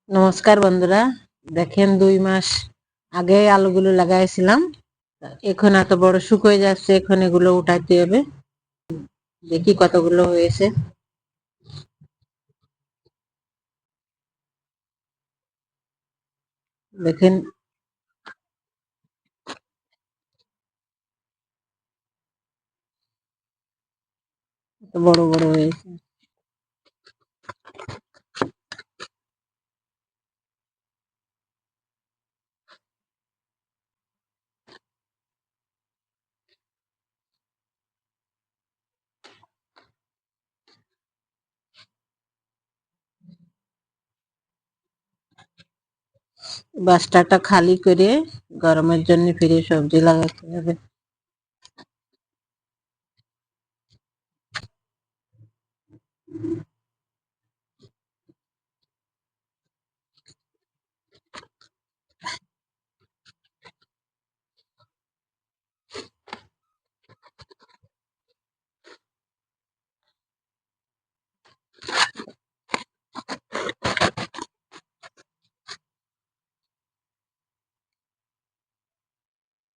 নমস্কার বন্ধুরা, দেখেন 2 মাস আগে আলুগুলো লাগাইছিলাম, এখন এত বড় শুকিয়ে যাচ্ছে। এখন এগুলো উঠাইতে হবে। দেখি কতগুলো হয়েছে। দেখেন কত বড় বড় হয়েছে। বাস্তাটা খালি করে গরমের জন্য ফিরে সবজি লাগাতে হবে।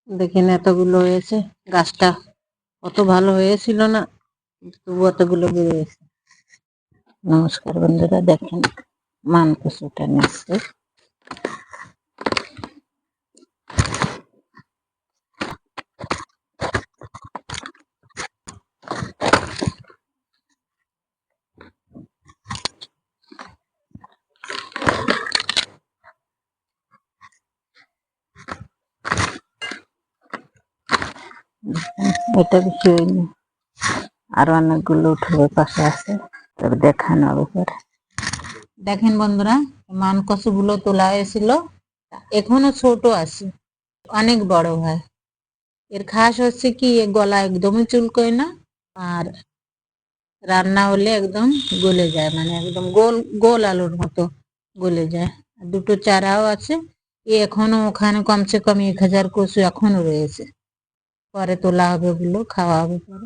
দেখেন এতগুলো হয়েছে। গাছটা অত ভালো হয়েছিল না, তবু এতগুলো বেরিয়েছে। নমস্কার বন্ধুরা, দেখেন মান কচুটা নিচ্ছে। এটা বেশি হয়নি, আরো অনেকগুলো উঠবে, পাশে আছে, তবে দেখানো হবে পরে। দেখেন বন্ধুরা, মান কচুগুলো তোলা হয়েছিল, এখনো ছোট আছে, অনেক বড় হয়। এর খাস হচ্ছে কি, এর গলা একদমই চুলকোয় না, আর রান্না হলে একদম গলে যায়, মানে একদম গোল গোল আলুর মতো গলে যায়। আর দুটো চারাও আছে। এখনো ওখানে কমসে কম 1000 কচু এখনো রয়েছে। পরে তোলা হবে, ওগুলো খাওয়া হবে পরে।